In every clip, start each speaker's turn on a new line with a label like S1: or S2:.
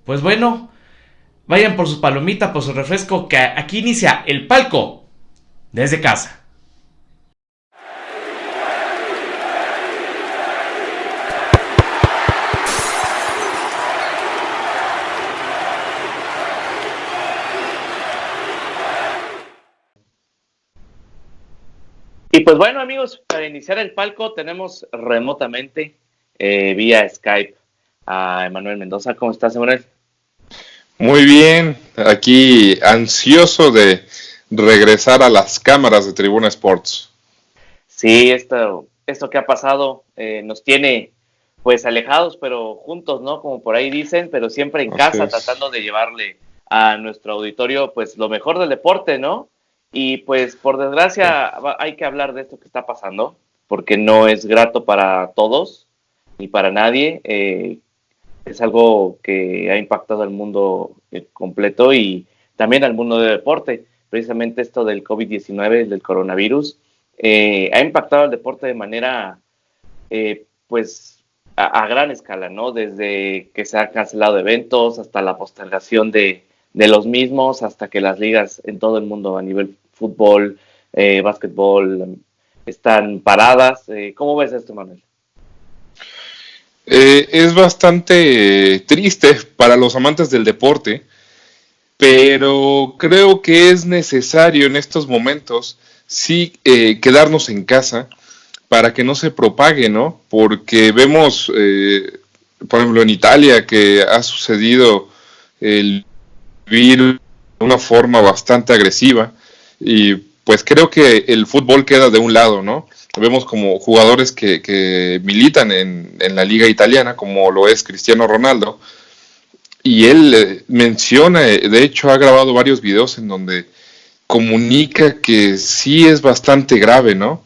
S1: Pues bueno, vayan por sus palomitas, por su refresco, que aquí inicia el palco desde casa.
S2: Y pues bueno, amigos, para iniciar el palco tenemos remotamente vía Skype a Emanuel Mendoza. ¿Cómo estás, Emanuel?
S3: Muy bien, aquí ansioso de regresar a las cámaras de Tribuna Sports.
S2: Sí, esto que ha pasado nos tiene pues alejados, pero juntos, ¿no? Como por ahí dicen, pero siempre en
S3: Así
S2: casa,
S3: es.
S2: tratando de llevarle a nuestro auditorio pues lo mejor del deporte, ¿no? Y pues por desgracia hay que hablar de esto que está pasando, porque no es grato para todos ni para nadie. Es algo que ha impactado al mundo completo y también al mundo del deporte. Precisamente esto del COVID-19, del coronavirus, ha impactado al deporte de manera, pues, a gran escala, ¿no? Desde que se han cancelado eventos hasta la postergación de los mismos, hasta que las ligas en todo el mundo a nivel fútbol, básquetbol, están paradas. ¿Cómo ves esto, Manuel?
S3: Es bastante triste para los amantes del deporte, pero creo que es necesario en estos momentos sí quedarnos en casa para que no se propague, ¿no? Porque vemos, por ejemplo, en Italia que ha sucedido el virus de una forma bastante agresiva y pues creo que el fútbol queda de un lado, ¿no? Vemos como jugadores que militan en la liga italiana, como lo es Cristiano Ronaldo, y él menciona, de hecho ha grabado varios videos en donde comunica que sí es bastante grave, ¿no?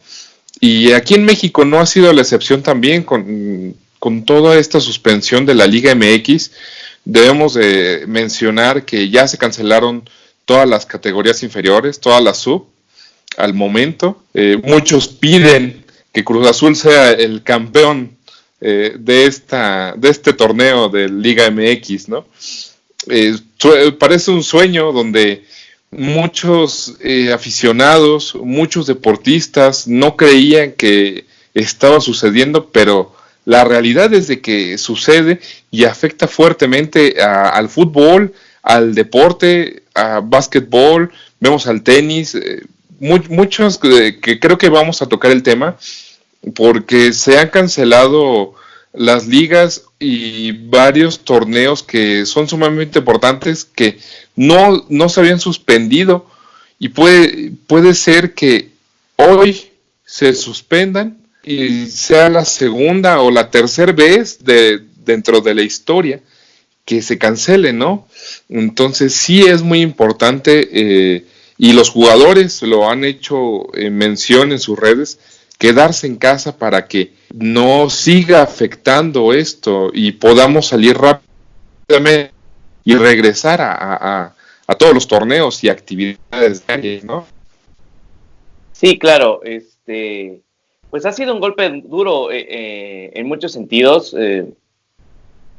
S3: Y aquí en México no ha sido la excepción también con toda esta suspensión de la Liga MX. Debemos de mencionar que ya se cancelaron todas las categorías inferiores, todas las sub, al momento. Muchos piden que Cruz Azul sea el campeón de este torneo de Liga MX, ¿no? Parece un sueño donde muchos aficionados, muchos deportistas no creían que estaba sucediendo, pero la realidad es de que sucede y afecta fuertemente al fútbol, al deporte, a básquetbol, vemos al tenis, muchos que creo que vamos a tocar el tema porque se han cancelado las ligas y varios torneos que son sumamente importantes que no se habían suspendido y puede ser que hoy se suspendan y sea la segunda o la tercera vez dentro de la historia que se cancele, ¿no? Entonces sí es muy importante y los jugadores lo han hecho mención en sus redes, quedarse en casa para que no siga afectando esto y podamos salir rápidamente y regresar a todos los torneos y actividades diarias, ¿no?
S2: Sí, claro, pues ha sido un golpe duro en muchos sentidos.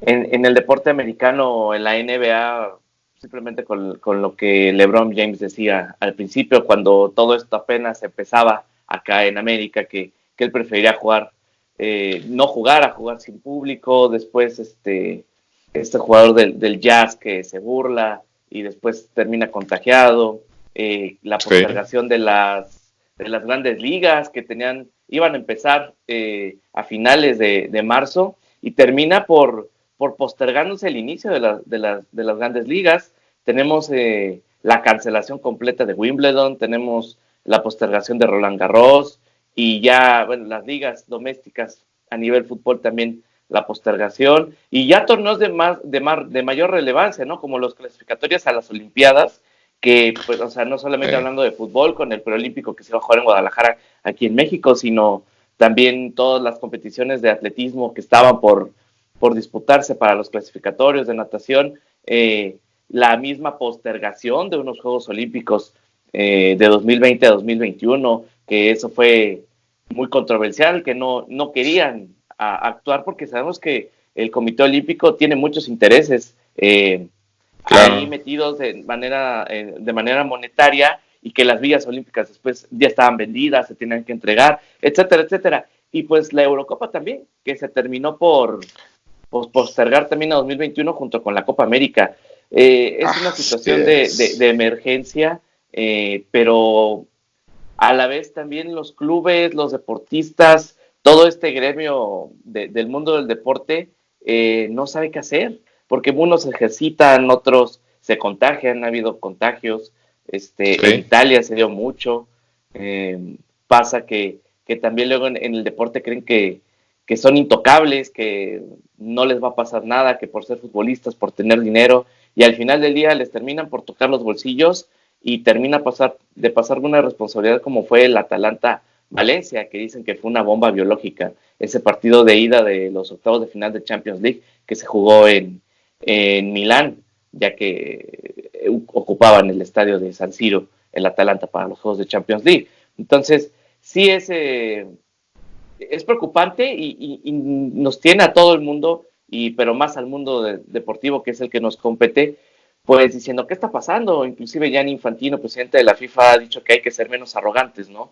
S2: En el deporte americano, en la NBA, simplemente con lo que LeBron James decía al principio, cuando todo esto apenas empezaba acá en América, que él prefería jugar, no jugar, a jugar sin público. Después, este jugador del Jazz que se burla y después termina contagiado. La
S3: Sí.
S2: postergación de las grandes ligas que iban a empezar a finales de marzo y termina por postergándose el inicio de las grandes ligas. Tenemos la cancelación completa de Wimbledon, tenemos la postergación de Roland Garros y ya, bueno, las ligas domésticas a nivel fútbol también la postergación y ya torneos de mayor relevancia, ¿no? Como los clasificatorios a las Olimpiadas, que, pues, o sea, no solamente
S3: Sí.
S2: hablando de fútbol con el preolímpico que se va a jugar en Guadalajara, aquí en México, sino también todas las competiciones de atletismo que estaban por disputarse para los clasificatorios de natación, la misma postergación de unos Juegos Olímpicos de 2020 a 2021, que eso fue muy controversial, que no querían actuar porque sabemos que el Comité Olímpico tiene muchos intereses
S3: Claro.
S2: ahí metidos de manera monetaria, y que las villas olímpicas después ya estaban vendidas, se tenían que entregar, etcétera, etcétera. Y pues la Eurocopa también, que se terminó por postergar también a 2021 junto con la Copa América. Es una situación de emergencia, pero a la vez también los clubes, los deportistas, todo este gremio del mundo del deporte no sabe qué hacer, porque unos ejercitan, otros se contagian, ha habido contagios, en Italia se dio mucho, pasa que también luego en el deporte creen que son intocables, que no les va a pasar nada, que por ser futbolistas, por tener dinero, y al final del día les terminan por tocar los bolsillos y termina de pasar una responsabilidad como fue el Atalanta Valencia, que dicen que fue una bomba biológica, ese partido de ida de los octavos de final de Champions League que se jugó en Milán, ya que ocupaban el estadio de San Siro, el Atalanta, para los juegos de Champions League. Entonces, sí es preocupante y nos tiene a todo el mundo, pero más al mundo deportivo, que es el que nos compete, pues diciendo, ¿qué está pasando? Inclusive Gianni Infantino, presidente de la FIFA, ha dicho que hay que ser menos arrogantes, ¿no?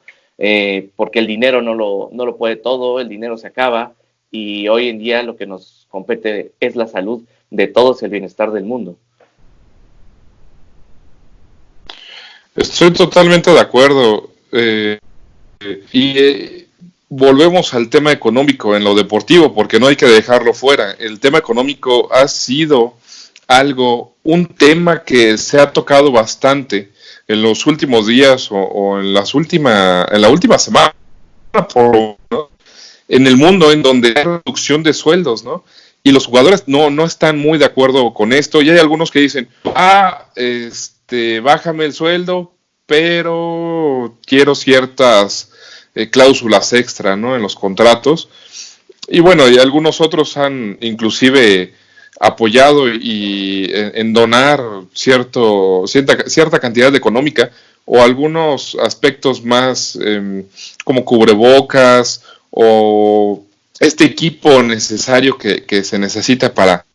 S2: Porque el dinero no lo puede todo, el dinero se acaba, y hoy en día lo que nos compete es la salud de todos, el bienestar del mundo.
S3: Estoy totalmente de acuerdo. Volvemos al tema económico en lo deportivo, porque no hay que dejarlo fuera. El tema económico ha sido un tema que se ha tocado bastante en los últimos días o en la última semana, ¿no? En el mundo, en donde hay reducción de sueldos, ¿no? Y los jugadores no están muy de acuerdo con esto, y hay algunos que dicen, bájame el sueldo, pero quiero ciertas cláusulas extra, ¿no? En los contratos. Y bueno, y algunos otros han inclusive apoyado en donar cierta cantidad económica, o algunos aspectos más como cubrebocas o este equipo necesario que se necesita para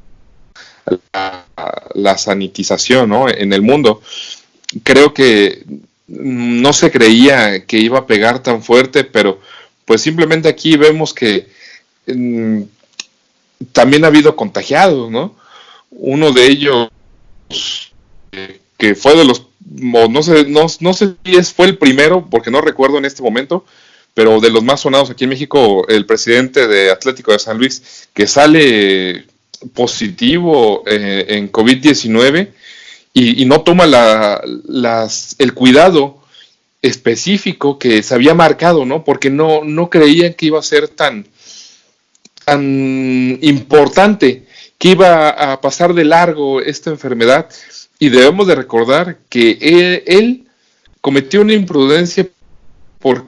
S3: la sanitización, ¿no? En el mundo. Creo que no se creía que iba a pegar tan fuerte, pero pues simplemente aquí vemos que también ha habido contagiados, ¿no? Uno de ellos que fue de los, no sé si fue el primero, porque no recuerdo en este momento, pero de los más sonados aquí en México, el presidente de Atlético de San Luis, que sale positivo en COVID-19 y no toma el cuidado específico que se había marcado, ¿no? Porque no creían que iba a ser tan importante, que iba a pasar de largo esta enfermedad, y debemos de recordar que él cometió una imprudencia porque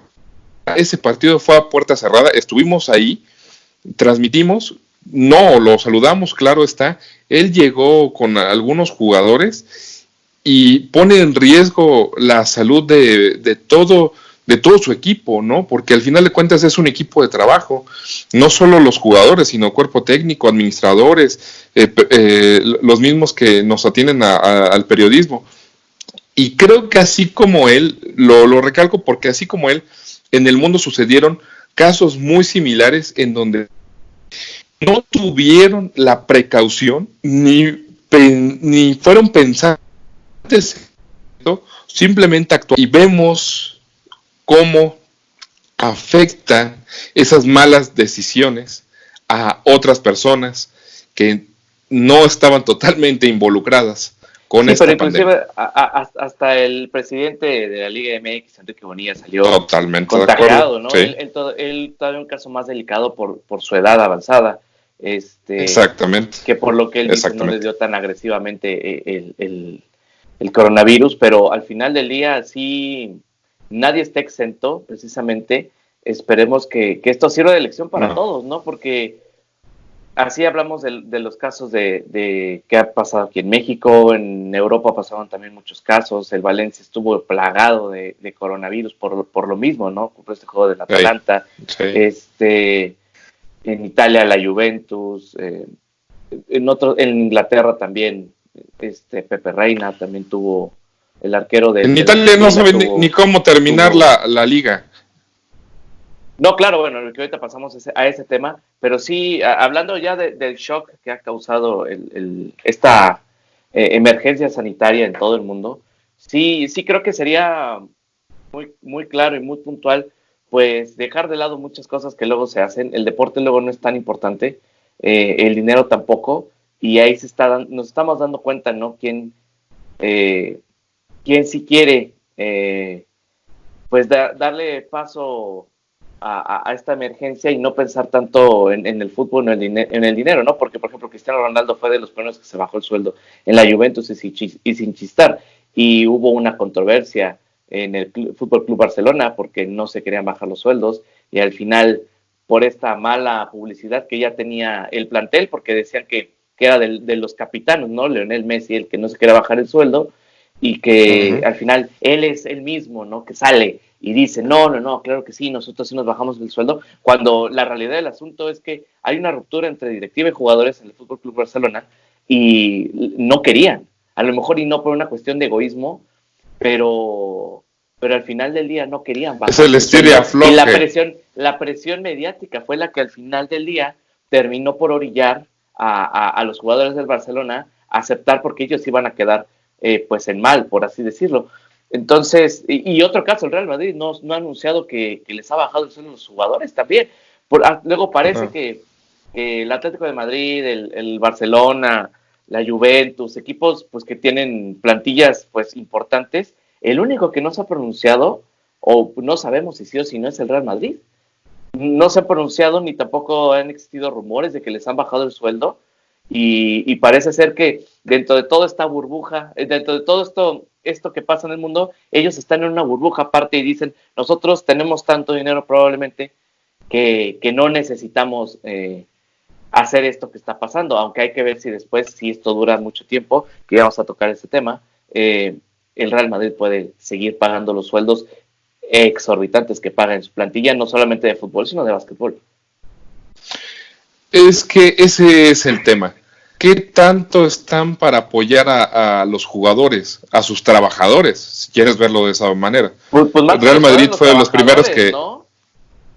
S3: ese partido fue a puerta cerrada, estuvimos ahí, transmitimos, no, lo saludamos, claro está, él llegó con algunos jugadores y pone en riesgo la salud de todo su equipo, ¿no? Porque al final de cuentas es un equipo de trabajo, no solo los jugadores, sino cuerpo técnico, administradores, los mismos que nos atienden al periodismo. Y creo que así como él, lo recalco porque así como él, en el mundo sucedieron casos muy similares en donde no tuvieron la precaución ni fueron pensantes, simplemente actuaron. Y vemos cómo afectan esas malas decisiones a otras personas que no estaban totalmente involucradas con esta pandemia.
S2: Pero inclusive hasta el presidente de la Liga MX, Enrique Bonilla, salió
S3: totalmente
S2: contagiado, ¿no?
S3: Sí.
S2: Él todavía un caso más delicado por su edad avanzada.
S3: Exactamente.
S2: Que por lo que él dice no le dio tan agresivamente el coronavirus, pero al final del día sí, nadie está exento, precisamente. Esperemos que esto sirva de lección para todos, ¿no? Porque así hablamos de los casos de qué ha pasado aquí en México, en Europa pasaron también muchos casos, el Valencia estuvo plagado de coronavirus por lo mismo, ¿no? Por este juego del Atalanta,
S3: sí.
S2: En Italia la Juventus, En Inglaterra también, Pepe Reina también tuvo, el arquero
S3: En
S2: de la
S3: Italia no
S2: Argentina
S3: saben ni cómo terminar
S2: tuvo.
S3: la liga.
S2: No, claro, bueno, que ahorita pasamos a ese tema, pero sí, hablando ya del shock que ha causado esta emergencia sanitaria en todo el mundo, sí creo que sería muy, muy claro y muy puntual, pues dejar de lado muchas cosas que luego se hacen. El deporte luego no es tan importante, el dinero tampoco, y ahí nos estamos dando cuenta, ¿no? Eh, quién sí quiere, pues darle paso a esta emergencia y no pensar tanto en el fútbol o en el dinero, ¿no? Porque, por ejemplo, Cristiano Ronaldo fue de los primeros que se bajó el sueldo en la Juventus y sin chistar. Y hubo una controversia en el Fútbol Club Barcelona porque no se querían bajar los sueldos y al final, por esta mala publicidad que ya tenía el plantel, porque decían que era de los capitanos, ¿no? Lionel Messi, el que no se quería bajar el sueldo y que al final él es el mismo, ¿no? Que sale y dice, no, claro que sí, nosotros sí nos bajamos el sueldo, cuando la realidad del asunto es que hay una ruptura entre directiva y jugadores en el Fútbol Club Barcelona y no querían, a lo mejor y no por una cuestión de egoísmo, pero al final del día no querían bajar
S3: Es el
S2: el
S3: estilo
S2: sueldo
S3: afloje.
S2: y la presión mediática fue la que al final del día terminó por orillar a los jugadores del Barcelona a aceptar porque ellos iban a quedar pues en mal, por así decirlo. Entonces, y otro caso, el Real Madrid no ha anunciado que les ha bajado el sueldo a los jugadores también. Luego parece que el Atlético de Madrid, el Barcelona, la Juventus, equipos pues que tienen plantillas pues importantes, el único que no se ha pronunciado, o no sabemos si sí o si no, es el Real Madrid. No se ha pronunciado ni tampoco han existido rumores de que les han bajado el sueldo y parece ser que dentro de toda esta burbuja, dentro de todo esto que pasa en el mundo, ellos están en una burbuja aparte y dicen, nosotros tenemos tanto dinero probablemente que no necesitamos hacer esto que está pasando, aunque hay que ver si después, si esto dura mucho tiempo, que ya vamos a tocar este tema, el Real Madrid puede seguir pagando los sueldos exorbitantes que paga en su plantilla, no solamente de fútbol, sino de básquetbol.
S3: Es que ese es el tema. ¿Qué tanto están para apoyar a los jugadores, a sus trabajadores, si quieres verlo de esa manera?
S2: Pues
S3: el Real Madrid fue de los primeros que...
S2: ¿no?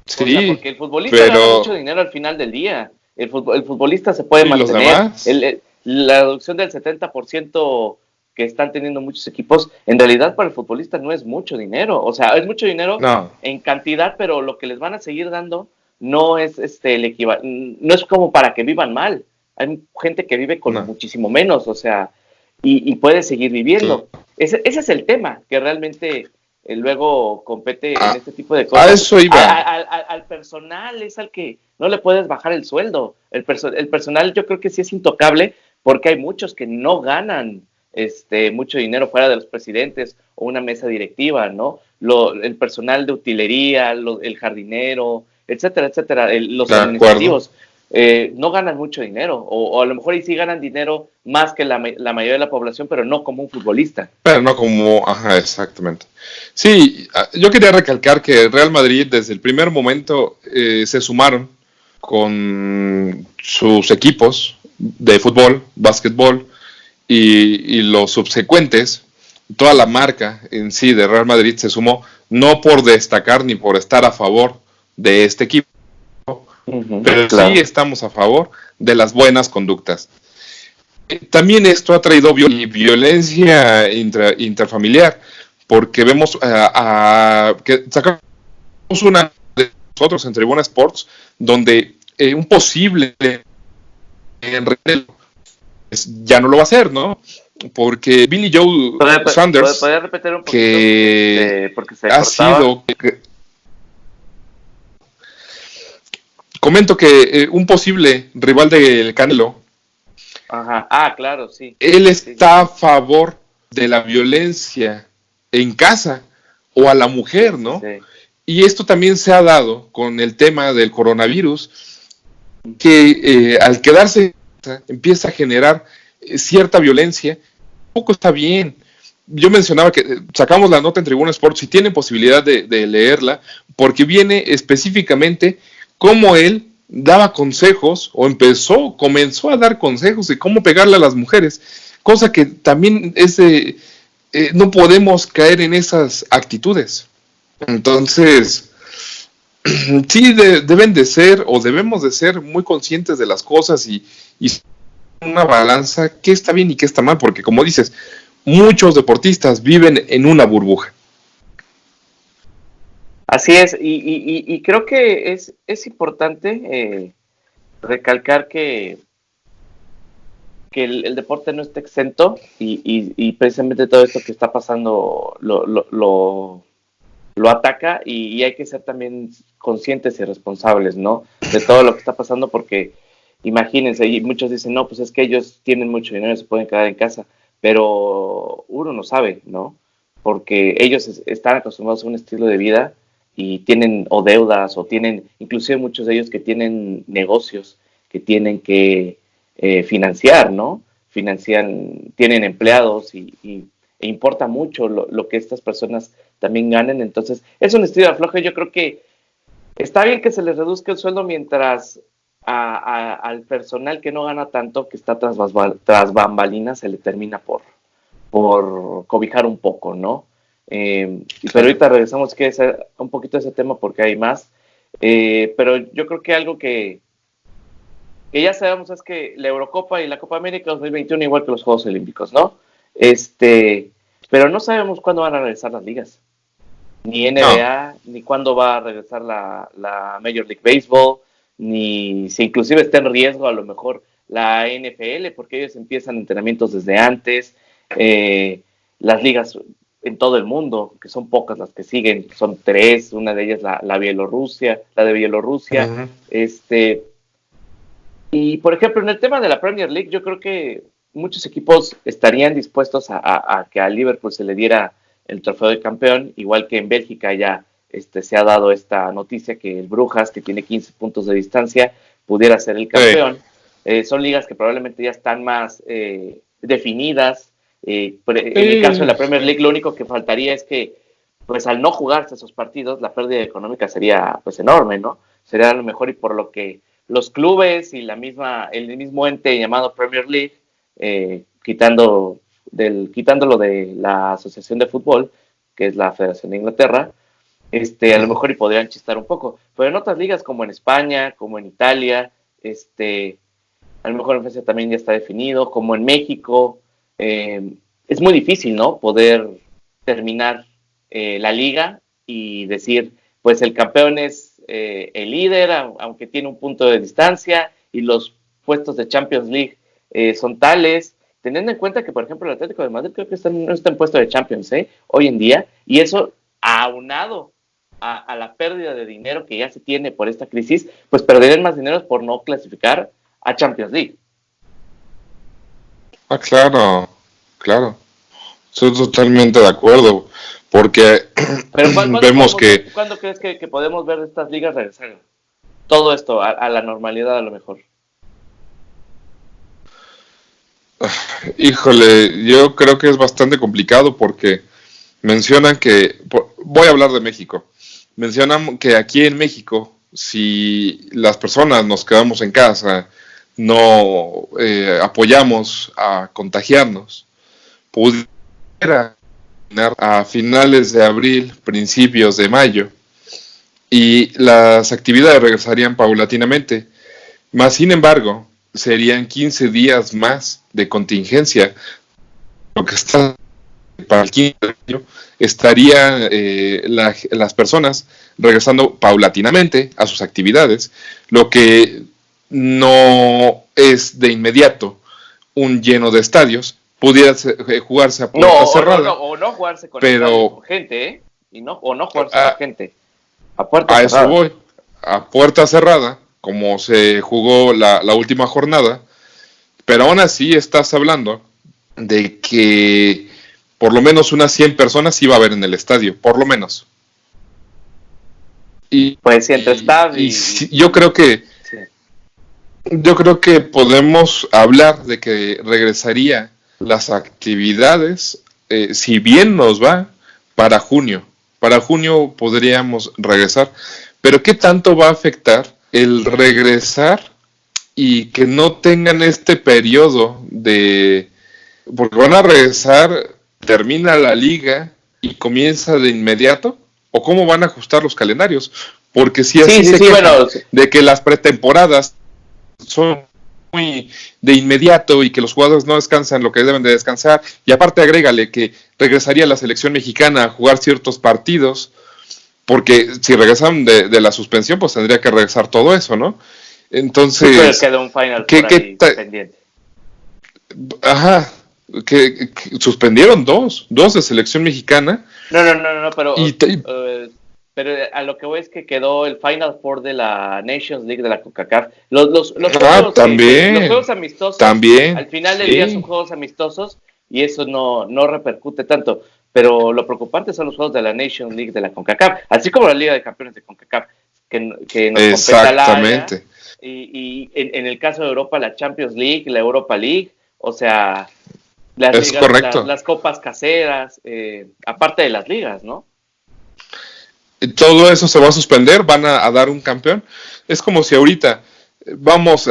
S3: Sí,
S2: o sea, porque el futbolista
S3: pero...
S2: gana mucho dinero al final del día. El futbolista se puede mantener.
S3: ¿Los demás?
S2: La reducción del 70% que están teniendo muchos equipos, en realidad para el futbolista no es mucho dinero. O sea, es mucho dinero en cantidad, pero lo que les van a seguir dando no es el equivalente, no es como para que vivan mal. Hay gente que vive con muchísimo menos, o sea, y puede seguir viviendo. Sí. Ese es el tema que realmente luego compete en este tipo de cosas.
S3: A eso iba.
S2: Al personal es al que no le puedes bajar el sueldo. El personal yo creo que sí es intocable porque hay muchos que no ganan mucho dinero fuera de los presidentes o una mesa directiva, ¿no? El personal de utilería, el jardinero, etcétera, etcétera, los administrativos. No ganan mucho dinero, o a lo mejor y sí ganan dinero más que la mayoría de la población, pero no como un futbolista.
S3: Pero no como, exactamente. Sí, yo quería recalcar que el Real Madrid desde el primer momento se sumaron con sus equipos de fútbol, básquetbol y los subsecuentes, toda la marca en sí de Real Madrid se sumó, no por destacar ni por estar a favor de este equipo, pero claro, sí estamos a favor de las buenas conductas. También esto ha traído violencia interfamiliar, porque vemos que sacamos una de nosotros en Tribuna Sports, donde un posible ya no lo va a hacer, ¿no? Porque Billy Joe Saunders,
S2: ¿podría repetir un poquito?
S3: Que
S2: porque se
S3: ha
S2: cortaba.
S3: Sido... Comento que un posible rival del Canelo,
S2: claro, sí.
S3: Él está a favor de la violencia en casa o a la mujer, ¿no? Sí. Y esto también se ha dado con el tema del coronavirus, que al quedarse en casa empieza a generar cierta violencia. Tampoco está bien. Yo mencionaba que sacamos la nota en Tribuna Sports, si tienen posibilidad de leerla, porque viene específicamente cómo él daba consejos o comenzó a dar consejos de cómo pegarle a las mujeres, cosa que también es de, no podemos caer en esas actitudes. Entonces, sí deben de ser o debemos de ser muy conscientes de las cosas y una balanza, qué está bien y qué está mal, porque como dices, muchos deportistas viven en una burbuja.
S2: Así es, y creo que es importante recalcar que el deporte no está exento y precisamente todo esto que está pasando lo ataca y hay que ser también conscientes y responsables, ¿no? De todo lo que está pasando porque imagínense, y muchos dicen, no, pues es que ellos tienen mucho dinero y se pueden quedar en casa, pero uno no sabe, ¿no? Porque ellos están acostumbrados a un estilo de vida y tienen o deudas o tienen, inclusive muchos de ellos que tienen negocios que tienen que financiar, ¿no? Tienen empleados e importa mucho lo que estas personas también ganen, entonces es un estilo de afloje. Yo creo que está bien que se les reduzca el sueldo mientras al personal que no gana tanto, que está tras bambalinas, se le termina por cobijar un poco, ¿no? Pero ahorita regresamos un poquito a ese tema porque hay más. Pero yo creo que algo que ya sabemos es que la Eurocopa y la Copa América 2021 igual que los Juegos Olímpicos, ¿no? Pero no sabemos cuándo van a regresar las ligas. Ni NBA, ni cuándo va a regresar la Major League Baseball, ni si inclusive está en riesgo a lo mejor la NFL, porque ellos empiezan entrenamientos desde antes. Las ligas en todo el mundo, que son pocas las que siguen, son 3, una de ellas la de Bielorrusia. Uh-huh. Y por ejemplo, en el tema de la Premier League, yo creo que muchos equipos estarían dispuestos a que a Liverpool se le diera el trofeo de campeón, igual que en Bélgica ya se ha dado esta noticia que el Brujas, que tiene 15 puntos de distancia, pudiera ser el campeón. Son ligas que probablemente ya están más definidas. En el caso de la Premier League, lo único que faltaría es que, pues al no jugarse esos partidos, la pérdida económica sería pues enorme, ¿no? Sería a lo mejor, y por lo que los clubes y el mismo ente llamado Premier League, quitándolo de la Asociación de Fútbol, que es la Federación de Inglaterra, a lo mejor y podrían chistar un poco, pero en otras ligas como en España, como en Italia, a lo mejor en Francia también ya está definido, como en México, es muy difícil, ¿no? Poder terminar la liga y decir, pues el campeón es el líder, aunque tiene un punto de distancia, y los puestos de Champions League son tales, teniendo en cuenta que, por ejemplo, el Atlético de Madrid creo que no está en puesto de Champions hoy en día, y eso aunado a la pérdida de dinero que ya se tiene por esta crisis, pues perderían más dinero por no clasificar a Champions League.
S3: Claro. Estoy totalmente de acuerdo, porque vemos que...
S2: ¿Cuándo crees que podemos ver estas ligas regresar? Todo esto a la normalidad a lo mejor.
S3: Híjole, yo creo que es bastante complicado porque mencionan voy a hablar de México, mencionan que aquí en México, si las personas nos quedamos en casa, no apoyamos a contagiarnos, pudiera a finales de abril, principios de mayo, y las actividades regresarían paulatinamente. Más sin embargo, serían 15 días más de contingencia. Lo que está para el 15 año estarían las personas regresando paulatinamente a sus actividades, lo que no es de inmediato un lleno de estadios. Pudiera jugarse a puerta cerrada.
S2: O no jugarse con gente, ¿eh? O no jugarse con gente. A puerta cerrada.
S3: Eso voy. A puerta cerrada, como se jugó la última jornada. Pero aún así estás hablando de que por lo menos unas 100 personas iba a haber en el estadio. Por lo menos.
S2: Pues sí, entre staff y
S3: yo creo que... Sí. Yo creo que podemos hablar de que regresaría las actividades, si bien nos va, para junio. Para junio podríamos regresar. Pero ¿qué tanto va a afectar el regresar y que no tengan este periodo de... Porque van a regresar, termina la liga y comienza de inmediato, o cómo van a ajustar los calendarios, porque si así se quejan
S2: bueno,
S3: de que las pretemporadas son muy de inmediato y que los jugadores no descansan lo que deben de descansar, y aparte agrégale que regresaría la selección mexicana a jugar ciertos partidos, porque si regresan de la suspensión, pues tendría que regresar todo eso, ¿no? Entonces,
S2: queda un final
S3: ¿qué,
S2: por ahí pendiente.
S3: Ajá, que suspendieron dos de selección mexicana.
S2: No, pero a lo que voy es que quedó el Final Four de la Nations League de la CONCACAF. Los juegos,
S3: también.
S2: Los juegos amistosos,
S3: también,
S2: al final del día son juegos amistosos y eso no repercute tanto. Pero lo preocupante son los juegos de la Nations League de la CONCACAF, así como la Liga de Campeones de CONCACAF, que nos compete al área.
S3: Exactamente.
S2: Y en el caso de Europa, la Champions League, la Europa League, o sea, las
S3: Es
S2: ligas,
S3: correcto.
S2: las copas caseras, aparte de las ligas, ¿no?
S3: Todo eso se va a suspender, van a dar un campeón. Es como si ahorita vamos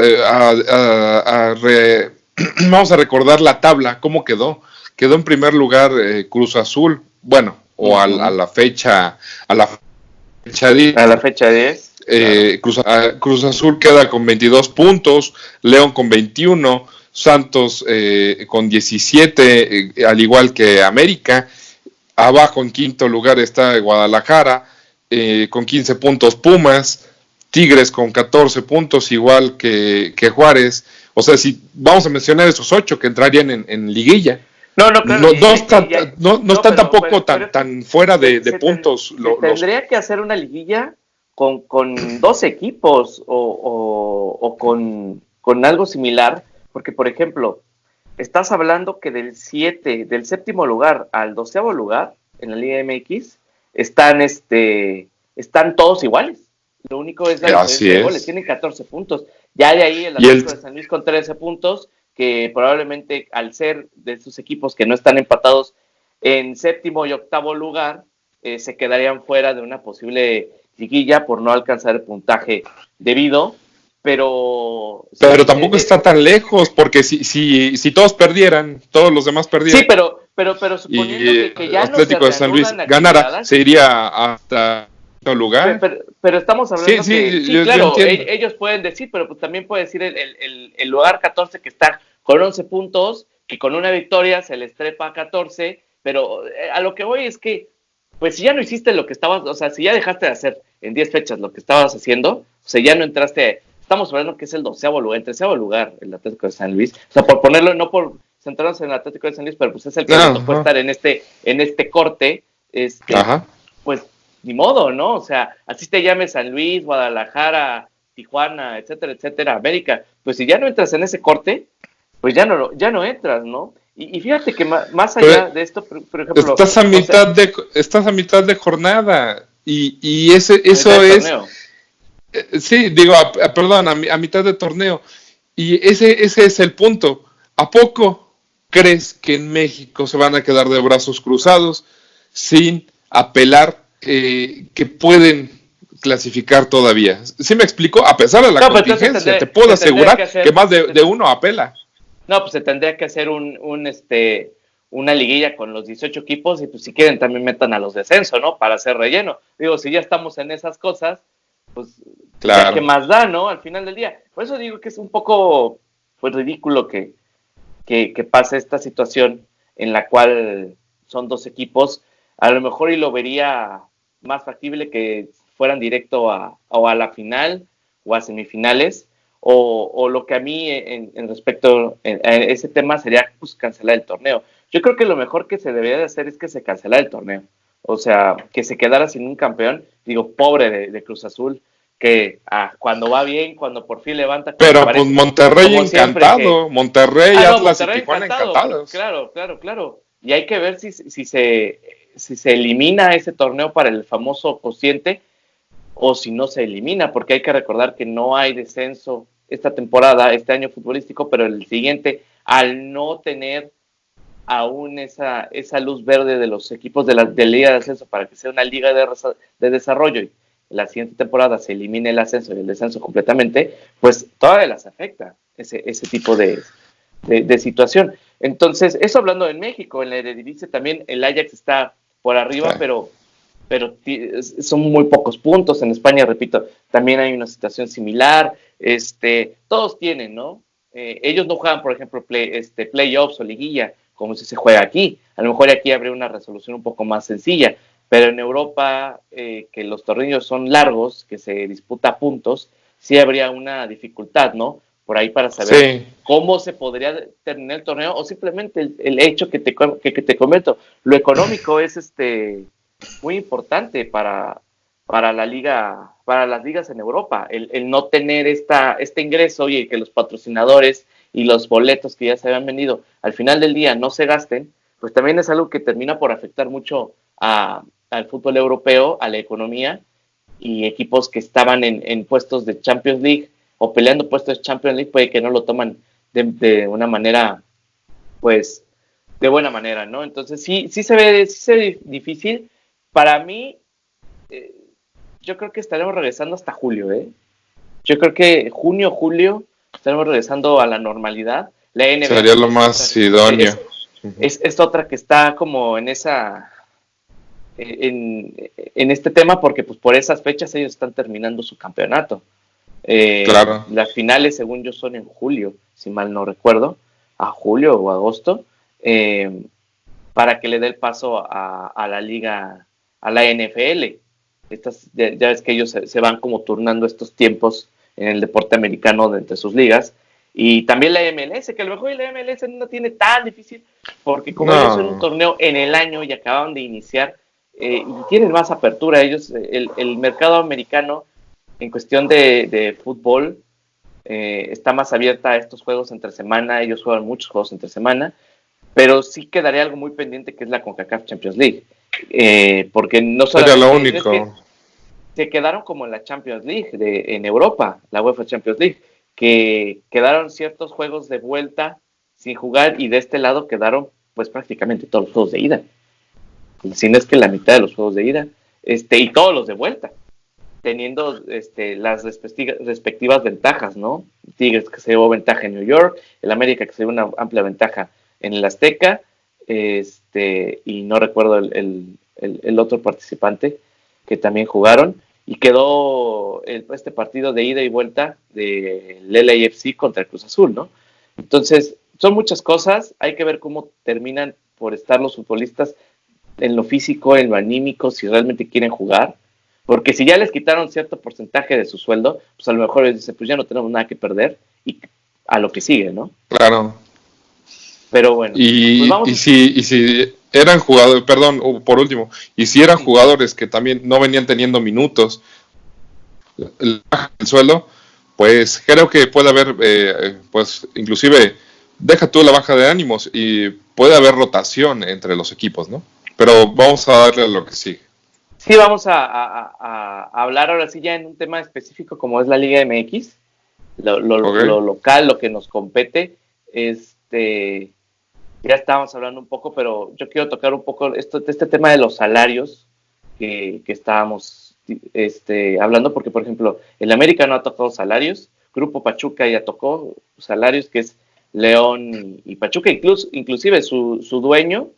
S3: vamos a recordar la tabla, cómo quedó. Quedó en primer lugar Cruz Azul, bueno, o a la fecha 10.
S2: A la fecha 10.
S3: Cruz Azul queda con 22 puntos, León con 21, Santos con 17, al igual que América. Abajo en quinto lugar está Guadalajara, con 15 puntos Pumas, Tigres con 14 puntos, igual que Juárez. O sea, si vamos a mencionar esos 8 que entrarían en liguilla.
S2: Claro,
S3: No están tampoco tan fuera de puntos.
S2: Tendría que hacer una liguilla con 12 equipos o con algo similar, porque, por ejemplo, estás hablando que del séptimo lugar al 12º lugar en la Liga MX están todos iguales. Lo único es la diferencia de goles. Tienen 14 puntos. Ya de ahí el Atlético de San Luis con 13 puntos, que probablemente al ser de esos equipos que no están empatados en séptimo y octavo lugar, se quedarían fuera de una posible liguilla por no alcanzar el puntaje debido. Pero
S3: tampoco está tan lejos, porque si todos perdieran, todos los demás perdieran.
S2: Sí, pero suponiendo que ya
S3: Atlético
S2: no
S3: de San Luis ganara, se iría hasta el lugar.
S2: Pero estamos hablando
S3: yo
S2: claro, ellos pueden decir, pero pues también puede decir el lugar 14 que está con 11 puntos, que con una victoria se les trepa a 14, pero a lo que voy es que, pues si ya no hiciste lo que estabas, o sea, si ya dejaste de hacer en 10 fechas lo que estabas haciendo, o sea, ya no entraste. Estamos hablando que es el 12º lugar, el 13º lugar, el Atlético de San Luis. O sea, por ponerlo, no por centrarnos en el Atlético de San Luis, pero pues es el que nos tocó estar en este corte. Pues ni modo, ¿no? O sea, así te llames San Luis, Guadalajara, Tijuana, etcétera, América. Pues si ya no entras en ese corte, pues ya no entras, ¿no? Y fíjate que más allá de esto, por ejemplo...
S3: Estás a mitad de jornada y eso es... Torneo. Sí, digo, perdón, a mitad de torneo. Y ese es el punto. ¿A poco crees que en México se van a quedar de brazos cruzados sin apelar que pueden clasificar todavía? ¿Sí me explico? A pesar de la contingencia, te puedo asegurar que más de uno apela.
S2: No, pues se tendría que hacer una liguilla con los 18 equipos y pues si quieren también metan a los descensos, ¿no? Para hacer relleno. Digo, si ya estamos en esas cosas, pues claro, ¿qué más da, no? Al final del día. Por eso digo que es un poco pues ridículo que pase esta situación en la cual son dos equipos. A lo mejor y lo vería más factible que fueran directo a la final o a semifinales, o lo que a mí en respecto a ese tema sería pues cancelar el torneo. Yo creo que lo mejor que se debería de hacer es que se cancelara el torneo. O sea, que se quedara sin un campeón. Digo, pobre de Cruz Azul, que cuando va bien, cuando por fin levanta...
S3: Pero pues Monterrey encantado, Monterrey, Atlas y Tijuana encantados.
S2: Claro. Y hay que ver si se elimina ese torneo para el famoso cociente o si no se elimina, porque hay que recordar que no hay descenso esta temporada, este año futbolístico, pero el siguiente, al no tener aún esa luz verde de los equipos de Liga de Ascenso para que sea una liga de desarrollo la siguiente temporada se elimine el ascenso y el descenso completamente, pues todavía las afecta ese tipo de situación. Entonces, eso hablando en México, en la Eredivisie también el Ajax está por arriba, pero son muy pocos puntos. En España, repito, también hay una situación similar. Todos tienen, ¿no? Ellos no juegan, por ejemplo, playoffs o liguilla, como si se juega aquí. A lo mejor aquí habría una resolución un poco más sencilla, pero en Europa, que los torneos son largos, que se disputa a puntos, sí habría una dificultad, ¿no? Por ahí para saber cómo se podría terminar el torneo, o simplemente el hecho que te comento. Lo económico es muy importante para la liga, para las ligas en Europa, el no tener este ingreso y que los patrocinadores y los boletos que ya se habían vendido al final del día no se gasten, pues también es algo que termina por afectar mucho al fútbol europeo, a la economía, y equipos que estaban en puestos de Champions League o peleando puestos de Champions League puede que no lo toman de una manera, pues, de buena manera, ¿no? Entonces sí se ve difícil. Para mí, yo creo que estaremos regresando hasta julio, ¿eh? Yo creo que junio, julio, estaremos regresando a la normalidad. La NBA
S3: sería lo más idóneo.
S2: Es otra que está como en este tema, porque pues por esas fechas ellos están terminando su campeonato.
S3: Claro.
S2: Las finales, según yo, son en julio, si mal no recuerdo, a julio o agosto, para que le dé el paso a la liga, a la NFL. Ya ves que ellos se van como turnando estos tiempos en el deporte americano de entre sus ligas. Y también la MLS, que a lo mejor la MLS no tiene tan difícil, porque como ellos son un torneo en el año y acaban de iniciar, y tienen más apertura, ellos, el mercado americano en cuestión de fútbol está más abierta a estos juegos entre semana. Ellos juegan muchos juegos entre semana, pero sí quedaría algo muy pendiente, que es la CONCACAF Champions League, porque no solamente
S3: sería lo único.
S2: Se quedaron como en la Champions League en Europa, la UEFA Champions League, que quedaron ciertos juegos de vuelta sin jugar, y de este lado quedaron pues prácticamente todos los juegos de ida, si no es que la mitad de los juegos de ida, y todos los de vuelta, teniendo las respectivas ventajas, ¿no? Tigres, que se llevó ventaja en New York, el América, que se llevó una amplia ventaja en el Azteca, y no recuerdo el otro participante que también jugaron, y quedó este partido de ida y vuelta del LAFC contra el Cruz Azul, ¿no? Entonces, son muchas cosas, hay que ver cómo terminan por estar los futbolistas en lo físico, en lo anímico, si realmente quieren jugar, porque si ya les quitaron cierto porcentaje de su sueldo, pues a lo mejor les dicen, pues ya no tenemos nada que perder, y a lo que sigue, ¿no?
S3: Claro.
S2: Pero bueno,
S3: y si eran jugadores, perdón, por último, y si eran jugadores que también no venían teniendo minutos, el sueldo, pues creo que puede haber, pues inclusive, deja tú la baja de ánimos, y puede haber rotación entre los equipos, ¿no? Pero vamos a darle a lo que sigue.
S2: Sí, vamos a hablar ahora sí ya en un tema específico como es la Liga MX, lo local, lo que nos compete. Ya estábamos hablando un poco, pero yo quiero tocar un poco este tema de los salarios que estábamos hablando, porque por ejemplo el América no ha tocado salarios, Grupo Pachuca ya tocó salarios, que es León y Pachuca, inclusive su dueño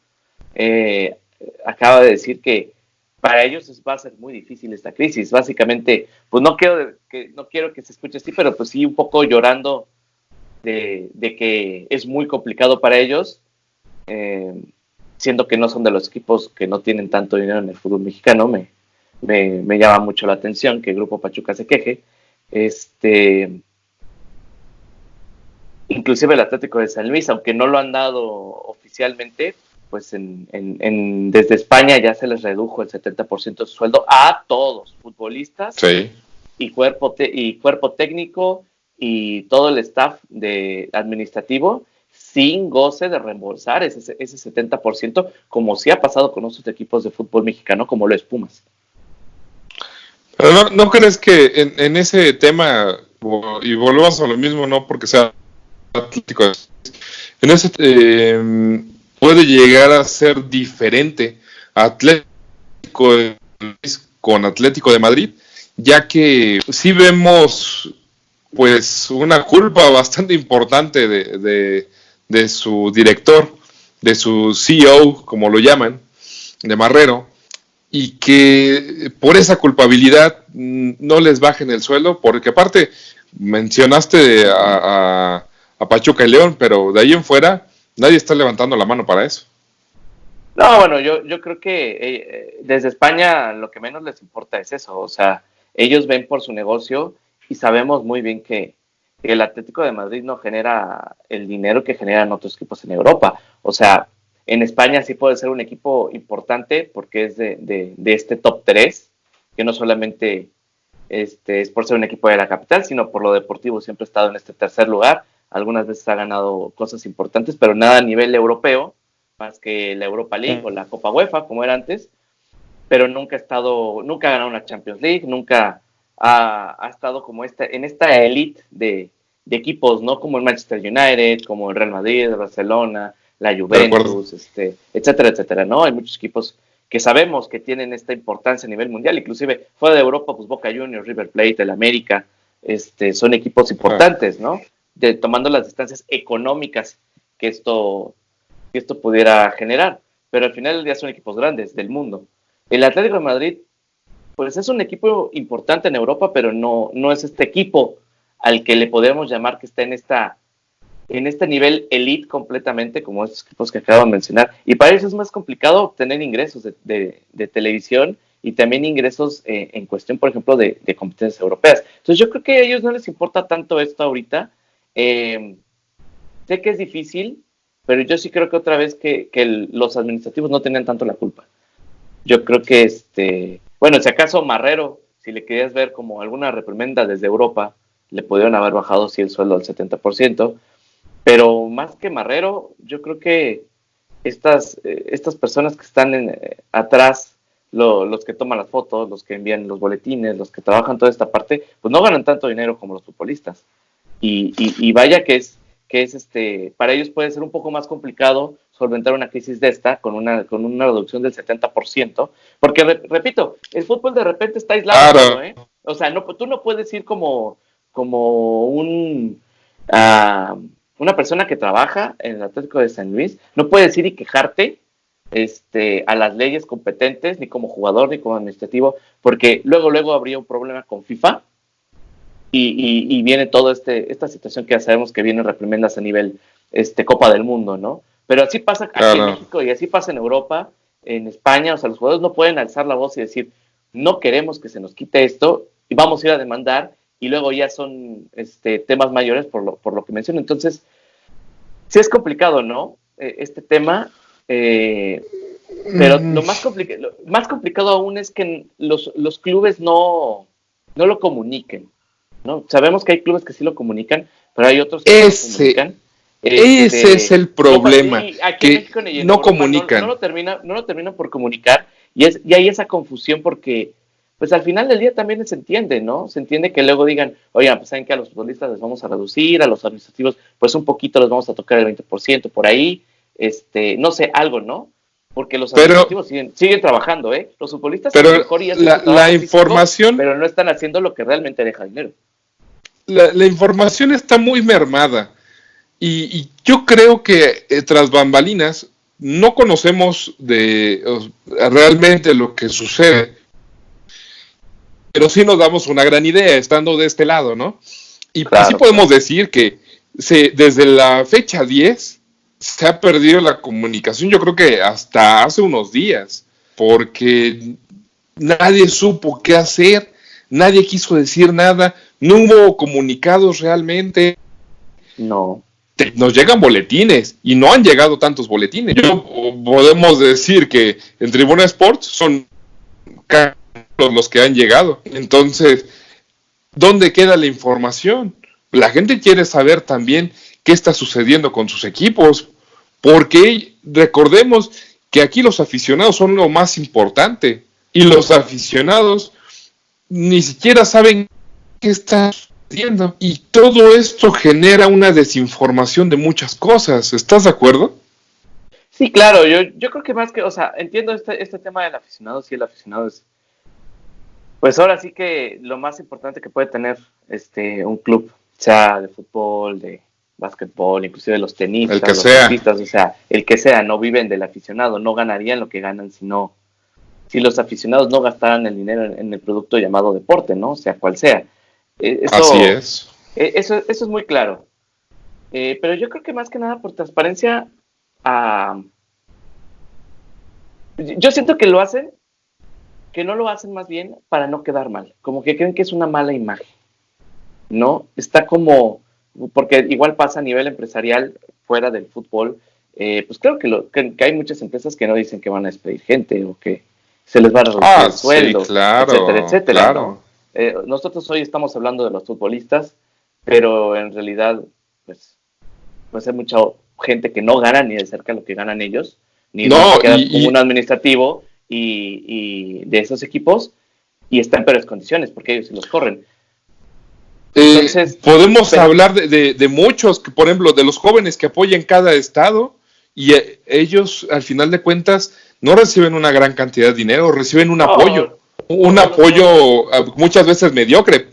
S2: acaba de decir que para ellos va a ser muy difícil esta crisis. Básicamente, pues no quiero que se escuche así, pero pues sí un poco llorando de que es muy complicado para ellos, siendo que no son de los equipos que no tienen tanto dinero en el fútbol mexicano. Me llama mucho la atención que el Grupo Pachuca se queje. Inclusive el Atlético de San Luis, aunque no lo han dado oficialmente, pues desde España ya se les redujo el 70% de su sueldo a todos, futbolistas,
S3: sí,
S2: y cuerpo técnico y todo el staff administrativo, sin goce de reembolsar ese 70%, como sí ha pasado con otros equipos de fútbol mexicano, como lo es Pumas.
S3: Pero ¿no crees que en ese tema, y volvamos a lo mismo, no porque sea Atlético, en ese puede llegar a ser diferente Atlético con Atlético de Madrid, ya que sí vemos pues una culpa bastante importante de su director, de su CEO, como lo llaman, de Marrero, y que por esa culpabilidad no les bajen el sueldo, porque aparte mencionaste a Pachuca y León, pero de ahí en fuera nadie está levantando la mano para eso.
S2: No, bueno, yo creo que desde España lo que menos les importa es eso, o sea, ellos ven por su negocio y sabemos muy bien que el Atlético de Madrid no genera el dinero que generan otros equipos en Europa. O sea, en España sí puede ser un equipo importante porque es de este top 3, que no solamente es por ser un equipo de la capital, sino por lo deportivo siempre ha estado en este tercer lugar. Algunas veces ha ganado cosas importantes, pero nada a nivel europeo, más que la Europa League o la Copa UEFA, como era antes, pero nunca ha ganado una Champions League, nunca ha estado como en esta elite de equipos, ¿no? Como el Manchester United, como el Real Madrid, el Barcelona, la Juventus, etcétera, etcétera, ¿no? Hay muchos equipos que sabemos que tienen esta importancia a nivel mundial, inclusive fuera de Europa, pues Boca Juniors, River Plate, el América, son equipos importantes, ¿no? Tomando las distancias económicas que esto pudiera generar, pero al final del día son equipos grandes del mundo. El Atlético de Madrid, pues es un equipo importante en Europa, pero no es este equipo al que le podemos llamar que está en este nivel elite completamente, como estos equipos que acabo de mencionar. Y para eso es más complicado obtener ingresos de televisión y también ingresos en cuestión, por ejemplo, de competencias europeas. Entonces yo creo que a ellos no les importa tanto esto ahorita. Sé que es difícil, pero yo sí creo que otra vez que los administrativos no tenían tanto la culpa. Yo creo que, bueno, si acaso Marrero, si le querías ver como alguna reprimenda desde Europa, le pudieron haber bajado sí el sueldo al 70%, pero más que Marrero, yo creo que estas personas que están atrás, los que toman las fotos, los que envían los boletines, los que trabajan toda esta parte, pues no ganan tanto dinero como los futbolistas. Y vaya que para ellos puede ser un poco más complicado solventar una crisis de esta con una reducción del 70%, porque repito, el fútbol de repente está aislado,
S3: Claro.
S2: ¿eh? O sea, tú no puedes ir como una persona que trabaja en el Atlético de San Luis, no puedes ir y quejarte a las leyes competentes, ni como jugador, ni como administrativo, porque luego habría un problema con FIFA y viene toda esta situación que ya sabemos que vienen reprimendas a nivel Copa del Mundo, ¿no? Pero así pasa aquí en México y así pasa en Europa, en España, o sea, los jugadores no pueden alzar la voz y decir, no queremos que se nos quite esto y vamos a ir a demandar y luego ya son temas mayores por lo que menciono. Entonces, sí es complicado, ¿no? Este tema, pero lo más complicado aún es que los clubes no lo comuniquen, ¿no? Sabemos que hay clubes que sí lo comunican, pero hay otros que no lo comunican.
S3: Ese es el problema,
S2: sí, aquí
S3: que
S2: en México y en
S3: no
S2: Europa
S3: comunican.
S2: no lo terminan por comunicar y hay esa confusión porque pues al final del día también se entiende, ¿no? Se entiende que luego digan, oigan, pues saben que a los futbolistas les vamos a reducir, a los administrativos pues un poquito les vamos a tocar el 20% por ahí, no sé, algo, ¿no? Porque los administrativos siguen trabajando, ¿eh? Los futbolistas
S3: pero
S2: a lo mejor y
S3: la información,
S2: pero no están haciendo lo que realmente deja dinero.
S3: La información está muy mermada. Y yo creo que tras bambalinas no conocemos realmente lo que sucede, pero sí nos damos una gran idea estando de este lado, ¿no? Y claro, sí podemos decir que desde la fecha 10 se ha perdido la comunicación, yo creo que hasta hace unos días, porque nadie supo qué hacer, nadie quiso decir nada, no hubo comunicados realmente.
S2: No.
S3: Nos llegan boletines y no han llegado tantos boletines. Podemos decir que en Tribuna Sports son los que han llegado. Entonces, ¿dónde queda la información? La gente quiere saber también qué está sucediendo con sus equipos, porque recordemos que aquí los aficionados son lo más importante y los aficionados ni siquiera saben qué está sucediendo. Y todo esto genera una desinformación de muchas cosas. ¿Estás de acuerdo?
S2: Sí, claro. Yo creo que más que, o sea, entiendo este tema del aficionado. Sí, el aficionado Pues ahora sí que lo más importante que puede tener un club, sea de fútbol, de básquetbol, inclusive los
S3: El que
S2: tenistas, los
S3: sea.
S2: surfistas, o sea, el que sea, no viven del aficionado, no ganarían lo que ganan si los aficionados no gastaran el dinero en el producto llamado deporte, ¿no? O sea, cual sea.
S3: Así
S2: Eso,
S3: es.
S2: eso es muy claro. Pero yo creo que más que nada por transparencia, ah, yo siento que no lo hacen más bien para no quedar mal, como que creen que es una mala imagen, ¿no? Está como, porque igual pasa a nivel empresarial fuera del fútbol, pues creo que hay muchas empresas que no dicen que van a despedir gente o que se les va a reducir el
S3: Sí,
S2: sueldo, etcétera,
S3: claro,
S2: etcétera, ¿no?
S3: claro.
S2: Nosotros hoy estamos hablando de los futbolistas, pero en realidad, pues, pues hay mucha gente que no gana ni de cerca lo que ganan ellos, ni no se
S3: No,
S2: queda como un administrativo y de esos equipos y está en peores condiciones porque ellos se los corren. Entonces,
S3: podemos
S2: pero
S3: hablar de muchos, que, por ejemplo, de los jóvenes que apoyan cada estado y ellos, al final de cuentas, no reciben una gran cantidad de dinero, reciben
S2: no,
S3: un muchas veces mediocre.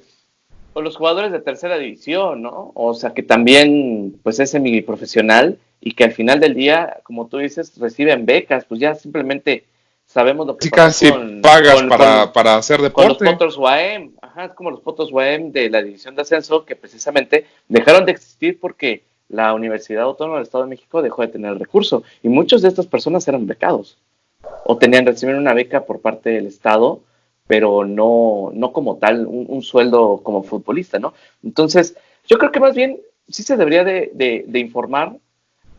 S2: o los jugadores de tercera división, ¿no? O sea, que también, pues es semiprofesional y que al final del día, como tú dices, reciben becas, pues ya simplemente sabemos lo que
S3: Casi
S2: pasó
S3: casi pagas para hacer
S2: con los
S3: deporte.
S2: Potros UAM, ajá, es como los Potros UAM de la división de ascenso que precisamente dejaron de existir porque la Universidad Autónoma del Estado de México dejó de tener el recurso y muchos de estas personas eran becados o recibían una beca por parte del Estado, pero no como tal un sueldo como futbolista, ¿no? Entonces, yo creo que más bien sí se debería de informar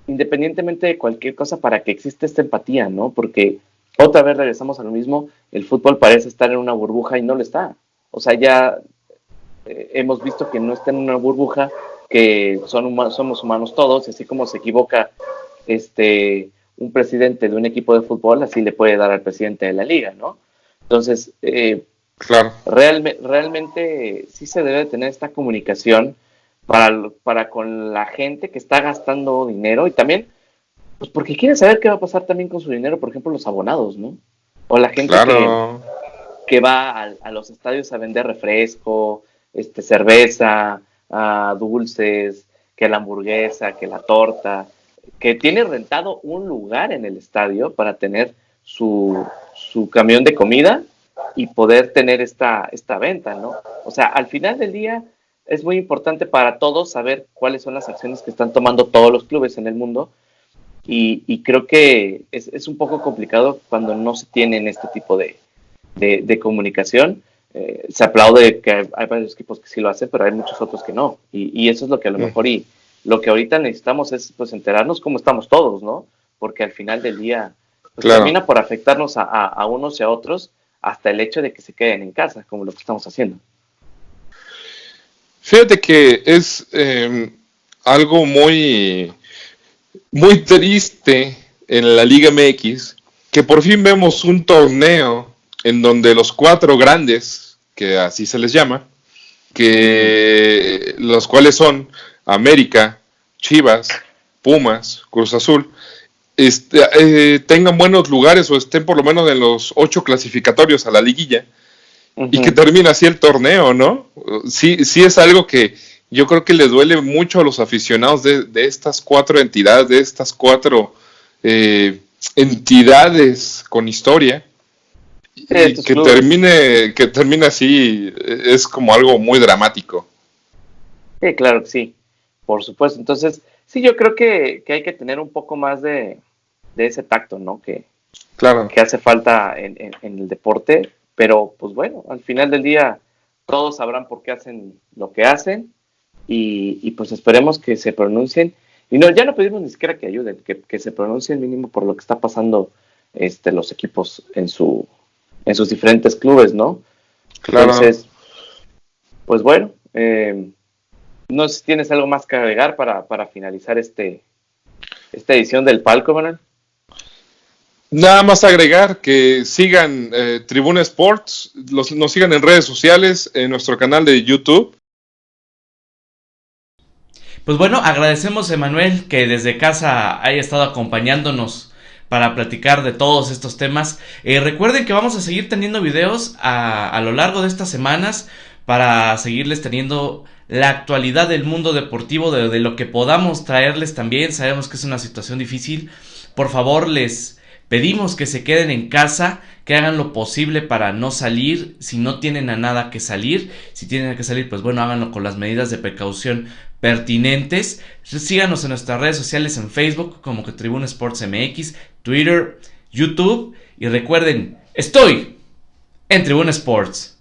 S2: independientemente de cualquier cosa para que exista esta empatía, ¿no? Porque otra vez regresamos a lo mismo, el fútbol parece estar en una burbuja y no lo está. O sea, ya hemos visto que no está en una burbuja, que somos humanos todos, y así como se equivoca un presidente de un equipo de fútbol, así le puede dar al presidente de la liga, ¿no? Entonces,
S3: Claro.
S2: realmente sí se debe tener esta comunicación para con la gente que está gastando dinero y también, pues porque quieren saber qué va a pasar también con su dinero, por ejemplo, los abonados, ¿no? O la gente
S3: Claro.
S2: que va a los estadios a vender refresco, cerveza, dulces, que la hamburguesa, que la torta, que tiene rentado un lugar en el estadio para tener su camión de comida y poder tener esta venta, ¿no? O sea, al final del día es muy importante para todos saber cuáles son las acciones que están tomando todos los clubes en el mundo y creo que es un poco complicado cuando no se tienen este tipo de comunicación. Se aplaude que hay varios equipos que sí lo hacen, pero hay muchos otros que no. Y eso es lo que a lo mejor y lo que ahorita necesitamos es pues enterarnos cómo estamos todos, ¿no? Porque al final del día pues
S3: Claro.
S2: termina por afectarnos a unos y a otros hasta el hecho de que se queden en casa, como lo que estamos haciendo.
S3: Fíjate que es algo muy triste en la Liga MX que por fin vemos un torneo en donde los cuatro grandes, que así se les llama, que los cuales son América, Chivas, Pumas, Cruz Azul, tengan buenos lugares o estén por lo menos en los 8 clasificatorios a la liguilla y que termine así el torneo, ¿no? Sí, sí es algo que yo creo que le duele mucho a los aficionados de estas 4 entidades, de estas 4 entidades con historia. Y que termine así es como algo muy dramático.
S2: Sí, claro que sí, por supuesto. Entonces, sí, yo creo que hay que tener un poco más de ese tacto, ¿no?
S3: Claro.
S2: Que hace falta en el deporte, pero pues bueno, al final del día todos sabrán por qué hacen lo que hacen y pues esperemos que se pronuncien. Y no, ya no pedimos ni siquiera que ayuden, que se pronuncien mínimo por lo que está pasando los equipos en sus diferentes clubes, ¿no?
S3: Claro.
S2: Entonces, pues bueno, no sé si tienes algo más que agregar para finalizar esta edición del Palco, Manuel.
S3: Nada más agregar que sigan Tribuna Sports, nos sigan en redes sociales, en nuestro canal de YouTube.
S1: Pues bueno, agradecemos a Emanuel que desde casa haya estado acompañándonos para platicar de todos estos temas. Recuerden que vamos a seguir teniendo videos a lo largo de estas semanas para seguirles teniendo la actualidad del mundo deportivo, de lo que podamos traerles también. Sabemos que es una situación difícil. Por favor, les pedimos que se queden en casa, que hagan lo posible para no salir, si no tienen a nada que salir. Si tienen que salir, pues bueno, háganlo con las medidas de precaución pertinentes. Síganos en nuestras redes sociales, en Facebook como que Tribuna Sports MX, Twitter, YouTube, y recuerden, estoy en Tribuna Sports.